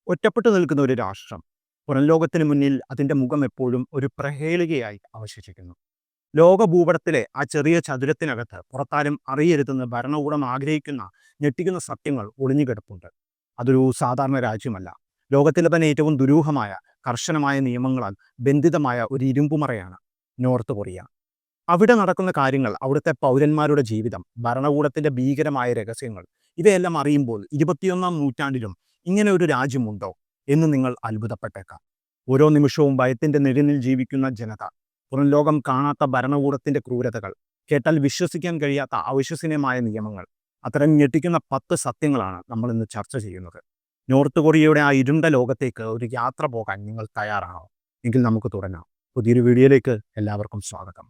ഒറ്റപ്പെട്ടു നിൽക്കുന്ന ഒരു രാഷ്ട്രം പുറം ലോകത്തിന് മുന്നിൽ അതിൻ്റെ മുഖം എപ്പോഴും ഒരു പ്രഹേളികയായി അവശേഷിക്കുന്നു. ലോക ഭൂപടത്തിലെ ആ ചെറിയ ചതുരത്തിനകത്ത് പുറത്താരും അറിയരുതെന്ന് ഭരണകൂടം ആഗ്രഹിക്കുന്ന ഞെട്ടിക്കുന്ന സത്യങ്ങൾ ഒളിഞ്ഞുകിടപ്പുണ്ട്. അതൊരു സാധാരണ രാജ്യമല്ല. ലോകത്തിലെ തന്നെ ഏറ്റവും ദുരൂഹമായ കർശനമായ നിയമങ്ങളാൽ ബന്ധിതമായ ഒരു ഇരുമ്പുമറയാണ് നോർത്ത് കൊറിയ. അവിടെ നടക്കുന്ന കാര്യങ്ങൾ, അവിടുത്തെ പൗരന്മാരുടെ ജീവിതം, ഭരണകൂടത്തിന്റെ ഭീകരമായ രഹസ്യങ്ങൾ, ഇവയെല്ലാം അറിയുമ്പോൾ 21-ാം നൂറ്റാണ്ടിലും ഇങ്ങനെ ഒരു രാജ്യമുണ്ടോ എന്ന് നിങ്ങൾ അത്ഭുതപ്പെട്ടേക്കാം. ഓരോ നിമിഷവും ഭയത്തിന്റെ നിഴലിൽ ജീവിക്കുന്ന ജനത, പുറം ലോകം കാണാത്ത ഭരണകൂടത്തിന്റെ ക്രൂരതകൾ, കേട്ടാൽ വിശ്വസിക്കാൻ കഴിയാത്ത അവിശ്വസനീയമായ നിയമങ്ങൾ, അത്തരം ഞെട്ടിക്കുന്ന 10 സത്യങ്ങളാണ് നമ്മൾ ഇന്ന് ചർച്ച ചെയ്യുന്നത്. നോർത്ത് കൊറിയയുടെ ആ ഇരുണ്ട ലോകത്തേക്ക് ഒരു യാത്ര പോകാൻ നിങ്ങൾ തയ്യാറാണോ? എങ്കിൽ നമുക്ക് തുടങ്ങാം. പുതിയൊരു വീഡിയോയിലേക്ക് എല്ലാവർക്കും സ്വാഗതം.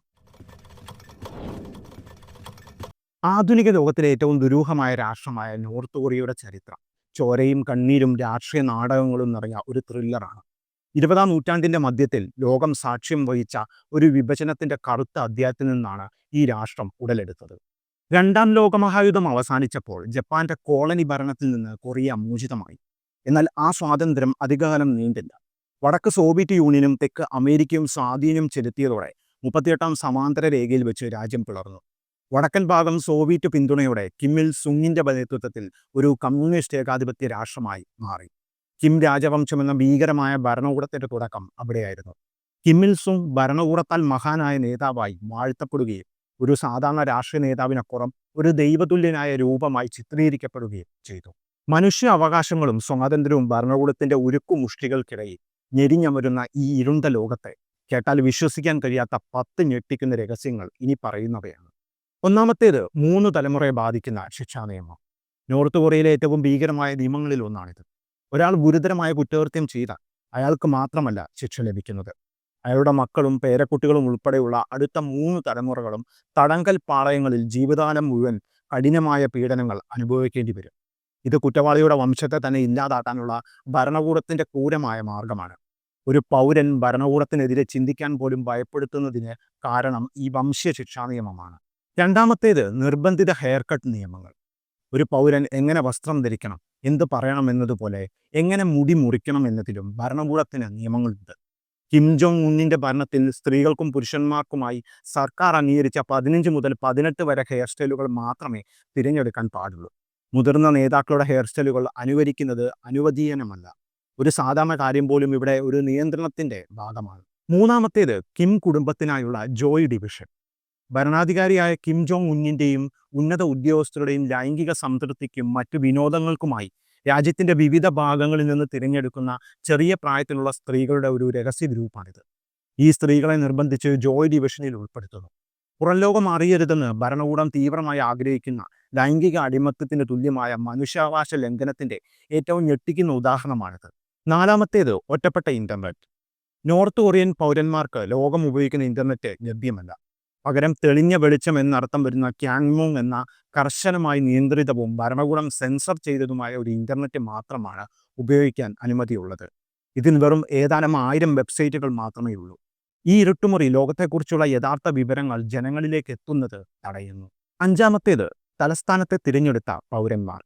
ആധുനിക ലോകത്തിലെ ഏറ്റവും ദുരൂഹമായ രാഷ്ട്രമായ നോർത്ത് കൊറിയയുടെ ചരിത്രം ചോരയും കണ്ണീരും രാഷ്ട്രീയ നാടകങ്ങളും നിറഞ്ഞ ഒരു ത്രില്ലറാണ്. 20-ാം നൂറ്റാണ്ടിന്റെ മധ്യത്തിൽ ലോകം സാക്ഷ്യം വഹിച്ച ഒരു വിഭജനത്തിന്റെ കറുത്ത അധ്യായത്തിൽ നിന്നാണ് ഈ രാഷ്ട്രം ഉടലെടുത്തത്. രണ്ടാം ലോകമഹായുദ്ധം അവസാനിച്ചപ്പോൾ ജപ്പാന്റെ കോളനി ഭരണത്തിൽ നിന്ന് കൊറിയ മോചിതമായി. എന്നാൽ ആ സ്വാതന്ത്ര്യം അധികകാലം നീണ്ടില്ല. വടക്ക് സോവിയറ്റ് യൂണിയനും തെക്ക് അമേരിക്കയും സ്വാധീനം ചെലുത്തിയതോടെ 38-ാം സമാന്തര രേഖയിൽ വെച്ച് രാജ്യം പിളർന്നു. വടക്കൻ ഭാഗം സോവിയറ്റ് പിന്തുണയോടെ കിം ഇൽ സുങ്ങിന്റെ നേതൃത്വത്തിൽ ഒരു കമ്മ്യൂണിസ്റ്റ് ഏകാധിപത്യ രാഷ്ട്രമായി മാറി. കിം രാജവംശം എന്ന ഭീകരമായ ഭരണകൂടത്തിന്റെ തുടക്കം അവിടെയായിരുന്നു. കിം ഇൽ സുങ് ഭരണകൂടത്താൽ മഹാനായ നേതാവായി വാഴ്ത്തപ്പെടുകയും ഒരു സാധാരണ രാഷ്ട്രീയ നേതാവിനപ്പുറം ഒരു ദൈവതുല്യനായ രൂപമായി ചിത്രീകരിക്കപ്പെടുകയും ചെയ്തു. മനുഷ്യ അവകാശങ്ങളും സ്വാതന്ത്ര്യവും ഭരണകൂടത്തിന്റെ ഉരുക്കുമുഷ്ടികൾക്കിടയിൽ ഞെരിഞ്ഞമരുന്ന ഈ ഇരുണ്ട ലോകത്തെ കേട്ടാൽ വിശ്വസിക്കാൻ കഴിയാത്ത 10 ഞെട്ടിക്കുന്ന രഹസ്യങ്ങൾ ഇനി പറയുന്നവയാണ്. ഒന്നാമത്തേത് 3 തലമുറയെ ബാധിക്കുന്ന ശിക്ഷാ നിയമം. നോർത്ത് കൊറിയയിലെ ഏറ്റവും ഭീകരമായ നിയമങ്ങളിൽ ഒന്നാണിത്. ഒരാൾ ഗുരുതരമായ കുറ്റകൃത്യം ചെയ്താൽ അയാൾക്ക് മാത്രമല്ല ശിക്ഷ ലഭിക്കുന്നത്, അയാളുടെ മക്കളും പേരക്കുട്ടികളും ഉൾപ്പെടെയുള്ള അടുത്ത 3 തലമുറകളും തടങ്കൽ പാളയങ്ങളിൽ ജീവിതകാലം മുഴുവൻ കഠിനമായ പീഡനങ്ങൾ അനുഭവിക്കേണ്ടി വരും. ഇത് കുറ്റവാളിയുടെ വംശത്തെ തന്നെ ഇല്ലാതാക്കാനുള്ള ഭരണകൂടത്തിന്റെ ക്രൂരമായ മാർഗമാണ്. ഒരു പൗരൻ ഭരണകൂടത്തിനെതിരെ ചിന്തിക്കാൻ പോലും ഭയപ്പെടുത്തുന്നതിന് കാരണം ഈ വംശീയ ശിക്ഷാ നിയമമാണ്. രണ്ടാമത്തേത് നിർബന്ധിത ഹെയർ കട്ട് നിയമങ്ങൾ. ഒരു പൗരൻ എങ്ങനെ വസ്ത്രം ധരിക്കണം, എന്ത് പറയണം എന്നതുപോലെ എങ്ങനെ മുടി മുറിക്കണം എന്നതിലും ഭരണകൂടത്തിന് നിയമങ്ങളുണ്ട്. കിം ജോങ് ഉന്നിന്റെ ഭരണത്തിൽ സ്ത്രീകൾക്കും പുരുഷന്മാർക്കുമായി സർക്കാർ അംഗീകരിച്ച 15 മുതൽ 18 വരെ ഹെയർ സ്റ്റൈലുകൾ മാത്രമേ തിരഞ്ഞെടുക്കാൻ പാടുള്ളൂ. മുതിർന്ന നേതാക്കളുടെ ഹെയർ സ്റ്റൈലുകൾ അനുകരിക്കുന്നത് അനുവദനീയമല്ല. ഒരു സാധാരണ കാര്യം പോലും ഇവിടെ ഒരു നിയന്ത്രണത്തിന്റെ ഭാഗമാണ്. മൂന്നാമത്തേത് കിം കുടുംബത്തിനായുള്ള ജോയ് ഡിവിഷൻ. ഭരണാധികാരിയായ കിം ജോങ് ഉന്നിന്റെയും ഉന്നത ഉദ്യോഗസ്ഥരുടെയും ലൈംഗിക സംതൃപ്തിക്കും മറ്റു വിനോദങ്ങൾക്കുമായി രാജ്യത്തിന്റെ വിവിധ ഭാഗങ്ങളിൽ നിന്ന് തിരഞ്ഞെടുക്കുന്ന ചെറിയ പ്രായത്തിലുള്ള സ്ത്രീകളുടെ ഒരു രഹസ്യ ഗ്രൂപ്പാണിത്. ഈ സ്ത്രീകളെ നിർബന്ധിച്ച് ജോയ് ഡിവിഷനിൽ ഉൾപ്പെടുത്തുന്നു. പുറംലോകം അറിയരുതെന്ന് ഭരണകൂടം തീവ്രമായി ആഗ്രഹിക്കുന്ന ലൈംഗിക അടിമത്തത്തിന് തുല്യമായ മനുഷ്യാവകാശ ലംഘനത്തിന്റെ ഏറ്റവും ഞെട്ടിക്കുന്ന ഉദാഹരണമാണിത്. നാലാമത്തേത് ഒറ്റപ്പെട്ട ഇന്റർനെറ്റ്. നോർത്ത് കൊറിയൻ പൗരന്മാർക്ക് ലോകം ഉപയോഗിക്കുന്ന ഇന്റർനെറ്റ് ലഭ്യമല്ല. പകരം തെളിഞ്ഞ വെളിച്ചം എന്നർത്ഥം വരുന്ന ക്യാങ്മോങ് എന്ന കർശനമായി നിയന്ത്രിതവും ഭരണകൂടം സെൻസർ ചെയ്തതുമായ ഒരു ഇന്റർനെറ്റ് മാത്രമാണ് ഉപയോഗിക്കാൻ അനുമതിയുള്ളത്. ഇതിന് വെറും ഏതാനും 1000 വെബ്സൈറ്റുകൾ മാത്രമേ ഉള്ളൂ. ഈ ഇരുട്ടുമുറി ലോകത്തെക്കുറിച്ചുള്ള യഥാർത്ഥ വിവരങ്ങൾ ജനങ്ങളിലേക്ക് എത്തുന്നത് തടയുന്നു. അഞ്ചാമത്തേത് തലസ്ഥാനത്തെ തിരഞ്ഞെടുത്ത പൗരന്മാർ.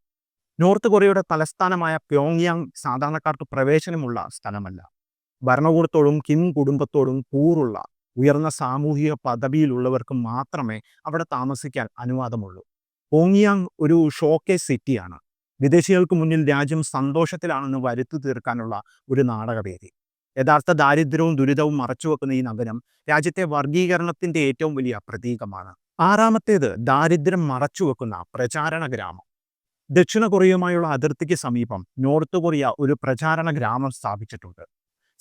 നോർത്ത് കൊറിയയുടെ തലസ്ഥാനമായ പ്യോങ്യാങ് സാധാരണക്കാർക്ക് പ്രവേശനമുള്ള സ്ഥലമല്ല. ഭരണകൂടത്തോടും കിം കുടുംബത്തോടും കൂറുള്ള ഉയർന്ന സാമൂഹിക പദവിയിലുള്ളവർക്ക് മാത്രമേ അവിടെ താമസിക്കാൻ അനുവാദമുള്ളൂ. പ്യോങ്യാങ് ഒരു ഷോക്കേസ് സിറ്റിയാണ്. വിദേശികൾക്ക് മുന്നിൽ രാജ്യം സന്തോഷത്തിലാണെന്ന് വരുത്തി തീർക്കാനുള്ള ഒരു നാടകവേദി. യഥാർത്ഥ ദാരിദ്ര്യവും ദുരിതവും മറച്ചുവെക്കുന്ന ഈ നഗരം രാജ്യത്തെ വർഗീകരണത്തിന്റെ ഏറ്റവും വലിയ പ്രതീകമാണ്. ആറാമത്തേത് ദാരിദ്ര്യം മറച്ചുവെക്കുന്ന പ്രചാരണ ഗ്രാമം. ദക്ഷിണ കൊറിയയുമായുള്ള അതിർത്തിക്ക് സമീപം നോർത്ത് കൊറിയ ഒരു പ്രചാരണ ഗ്രാമം സ്ഥാപിച്ചിട്ടുണ്ട്.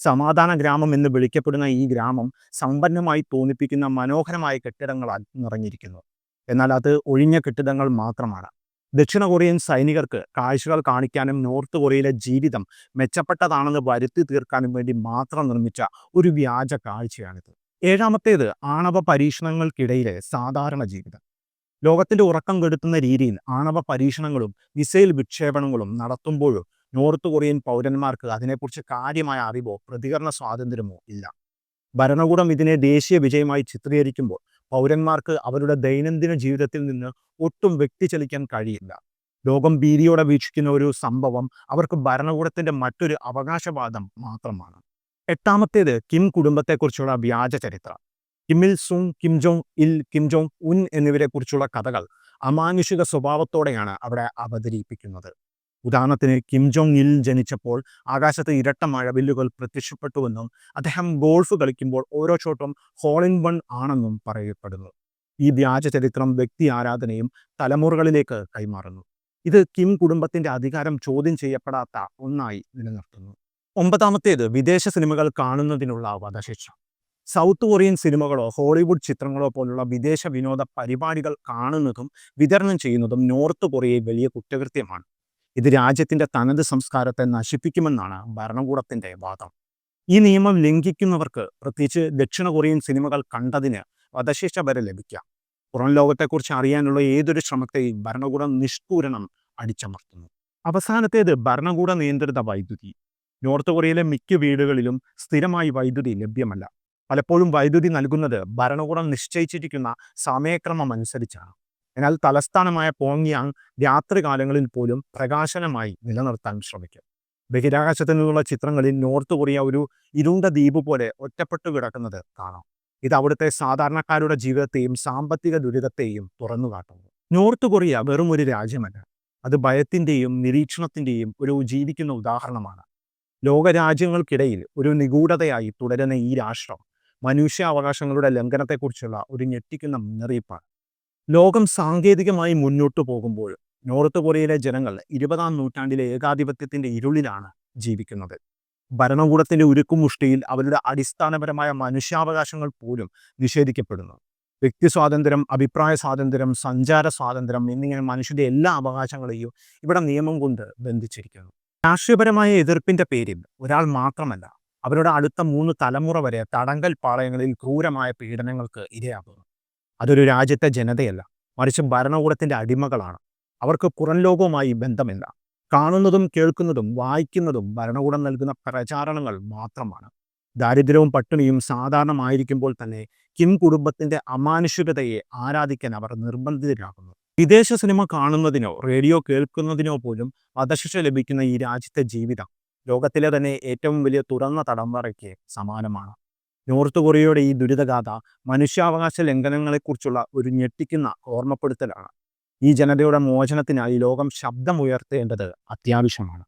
സമാധാന ഗ്രാമം എന്ന് വിളിക്കപ്പെടുന്ന ഈ ഗ്രാമം സമ്പന്നമായി തോന്നിപ്പിക്കുന്ന മനോഹരമായ കെട്ടിടങ്ങളാൽ നിറഞ്ഞിരിക്കുന്നു. എന്നാൽ അത് ഒഴിഞ്ഞ കെട്ടിടങ്ങൾ മാത്രമാണ്. ദക്ഷിണ കൊറിയൻ സൈനികർക്ക് കാഴ്ചകൾ കാണിക്കാനും നോർത്ത് കൊറിയയിലെ ജീവിതം മെച്ചപ്പെട്ടതാണെന്ന് വരുത്തി തീർക്കാനും വേണ്ടി മാത്രം നിർമ്മിച്ച ഒരു വ്യാജ കാഴ്ചയാണിത്. ഏഴാമത്തേത് ആണവ പരീക്ഷണങ്ങൾക്കിടയിലെ സാധാരണ ജീവിതം. ലോകത്തിന്റെ ഉറക്കം കെടുത്തുന്ന രീതിയിൽ ആണവ പരീക്ഷണങ്ങളും മിസൈൽ വിക്ഷേപണങ്ങളും നടത്തുമ്പോഴും നോർത്ത് കൊറിയൻ പൗരന്മാർക്ക് അതിനെക്കുറിച്ച് കാര്യമായ അറിവോ പ്രതികരണ സ്വാതന്ത്ര്യമോ ഇല്ല. ഭരണകൂടം ഇതിനെ ദേശീയ വിജയമായി ചിത്രീകരിക്കുമ്പോൾ പൗരന്മാർക്ക് അവരുടെ ദൈനംദിന ജീവിതത്തിൽ നിന്ന് ഒട്ടും വ്യക്തിചലിക്കാൻ കഴിയില്ല. ലോകം ഭീതിയോടെ വീക്ഷിക്കുന്ന ഒരു സംഭവം അവർക്ക് ഭരണകൂടത്തിന്റെ മറ്റൊരു അവകാശവാദം മാത്രമാണ്. എട്ടാമത്തേത് കിം കുടുംബത്തെക്കുറിച്ചുള്ള വ്യാജ ചരിത്രം. കിം ഇൽ സുങ്, കിം ജോങ് ഇൽ, കിം ജോങ് ഉൻ എന്നിവരെക്കുറിച്ചുള്ള കഥകൾ അമാനുഷിക സ്വഭാവത്തോടെയാണ് അവിടെ അവതരിപ്പിക്കുന്നത്. ഉദാഹരണത്തിന്, കിം ജോങ് ഇൽ ജനിച്ചപ്പോൾ ആകാശത്ത് ഇരട്ട മഴവില്ലുകൾ പ്രത്യക്ഷപ്പെട്ടുവെന്നും അദ്ദേഹം ഗോൾഫ് കളിക്കുമ്പോൾ ഓരോ ഷോട്ടും ഹോൾ ഇൻ വൺ ആണെന്നും പറയപ്പെടുന്നു. ഈ വ്യാജ ചരിത്രം വ്യക്തി ആരാധനയും തലമുറകളിലേക്ക് കൈമാറുന്നു. ഇത് കിം കുടുംബത്തിന്റെ അധികാരം ചോദ്യം ചെയ്യപ്പെടാത്ത ഒന്നായി നിലനിർത്തുന്നു. ഒമ്പതാമത്തേത് വിദേശ സിനിമകൾ കാണുന്നതിനുള്ള വധശിക്ഷ. സൗത്ത് കൊറിയൻ സിനിമകളോ ഹോളിവുഡ് ചിത്രങ്ങളോ പോലുള്ള വിദേശ വിനോദ പരിപാടികൾ കാണുന്നതും വിതരണം ചെയ്യുന്നതും നോർത്ത് കൊറിയയിൽ വലിയ കുറ്റകൃത്യമാണ്. ഇത് രാജ്യത്തിന്റെ തനത് സംസ്കാരത്തെ നശിപ്പിക്കുമെന്നാണ് ഭരണകൂടത്തിന്റെ വാദം. ഈ നിയമം ലംഘിക്കുന്നവർക്ക്, പ്രത്യേകിച്ച് ദക്ഷിണ കൊറിയൻ സിനിമകൾ കണ്ടതിന്, വധശിക്ഷ വരെ ലഭിക്കാം. പുറം ലോകത്തെക്കുറിച്ച് അറിയാനുള്ള ഏതൊരു ശ്രമത്തെയും ഭരണകൂടം നിഷ്ഠൂരണം അടിച്ചമർത്തുന്നു. അവസാനത്തേത് ഭരണകൂട നിയന്ത്രിത വൈദ്യുതി. നോർത്ത് കൊറിയയിലെ മിക്ക വീടുകളിലും സ്ഥിരമായി വൈദ്യുതി ലഭ്യമല്ല. പലപ്പോഴും വൈദ്യുതി നൽകുന്നത് ഭരണകൂടം നിശ്ചയിച്ചിരിക്കുന്ന സമയക്രമം അനുസരിച്ചാണ്. എന്നാൽ തലസ്ഥാനമായ പോങ്യാങ് രാത്രികാലങ്ങളിൽ പോലും പ്രകാശനമായി നിലനിർത്താൻ ശ്രമിക്കും. ബഹിരാകാശത്തു നിന്നുള്ള ചിത്രങ്ങളിൽ നോർത്ത് കൊറിയ ഒരു ഇരുണ്ട ദ്വീപ് പോലെ ഒറ്റപ്പെട്ടു കിടക്കുന്നത് കാണാം. ഇത് അവിടുത്തെ സാധാരണക്കാരുടെ ജീവിതത്തെയും സാമ്പത്തിക ദുരിതത്തെയും തുറന്നു കാട്ടുന്നു. നോർത്ത് കൊറിയ വെറും ഒരു രാജ്യമല്ല, അത് ഭയത്തിൻ്റെയും നിരീക്ഷണത്തിൻ്റെയും ഒരു ജീവിക്കുന്ന ഉദാഹരണമാണ്. ലോകരാജ്യങ്ങൾക്കിടയിൽ ഒരു നിഗൂഢതയായി തുടരുന്ന ഈ രാഷ്ട്രം മനുഷ്യാവകാശങ്ങളുടെ ലംഘനത്തെക്കുറിച്ചുള്ള ഒരു ഞെട്ടിക്കുന്ന മുന്നറിയിപ്പാണ്. ലോകം സാങ്കേതികമായി മുന്നോട്ടു പോകുമ്പോൾ നോർത്ത് കൊറിയയിലെ ജനങ്ങൾ 20-ാം നൂറ്റാണ്ടിലെ ഏകാധിപത്യത്തിന്റെ ഇരുളിലാണ് ജീവിക്കുന്നത്. ഭരണകൂടത്തിന്റെ ഉരുക്കുമുഷ്ടിയിൽ അവരുടെ അടിസ്ഥാനപരമായ മനുഷ്യാവകാശങ്ങൾ പോലും നിഷേധിക്കപ്പെടുന്നു. വ്യക്തി സ്വാതന്ത്ര്യം, അഭിപ്രായ സ്വാതന്ത്ര്യം, സഞ്ചാര സ്വാതന്ത്ര്യം എന്നിങ്ങനെ മനുഷ്യന്റെ എല്ലാ അവകാശങ്ങളെയും ഇവിടെ നിയമം കൊണ്ട് ബന്ധിച്ചിരിക്കുന്നു. രാഷ്ട്രീയപരമായ എതിർപ്പിന്റെ പേരിൽ ഒരാൾ മാത്രമല്ല, അവരുടെ അടുത്ത 3 തലമുറ വരെ തടങ്കൽ പാളയങ്ങളിൽ ക്രൂരമായ പീഡനങ്ങൾക്ക് ഇരയാകുന്നു. അതൊരു രാജ്യത്തെ ജനതയല്ല, മറിച്ച് ഭരണകൂടത്തിന്റെ അടിമകളാണ്. അവർക്ക് പുറം ലോകവുമായി ബന്ധമില്ല. കാണുന്നതും കേൾക്കുന്നതും വായിക്കുന്നതും ഭരണകൂടം നൽകുന്ന പ്രചാരണങ്ങൾ മാത്രമാണ്. ദാരിദ്ര്യവും പട്ടിണിയും സാധാരണമായിരിക്കുമ്പോൾ തന്നെ കിം കുടുംബത്തിന്റെ അമാനുഷികതയെ ആരാധിക്കാൻ അവർ നിർബന്ധിതരാകുന്നു. വിദേശ സിനിമ കാണുന്നതിനോ റേഡിയോ കേൾക്കുന്നതിനോ പോലും വധശിക്ഷ ലഭിക്കുന്ന ഈ രാജ്യത്തെ ജീവിതം ലോകത്തിലെ തന്നെ ഏറ്റവും വലിയ തുറന്ന തടവറയ്ക്ക് സമാനമാണ്. നോർത്ത് കൊറിയയുടെ ഈ ദുരിതഗാഥ മനുഷ്യാവകാശ ലംഘനങ്ങളെക്കുറിച്ചുള്ള ഒരു ഞെട്ടിക്കുന്ന ഓർമ്മപ്പെടുത്തലാണ്. ഈ ജനതയുടെ മോചനത്തിനായി ലോകം ശബ്ദമുയർത്തേണ്ടത് അത്യാവശ്യമാണ്.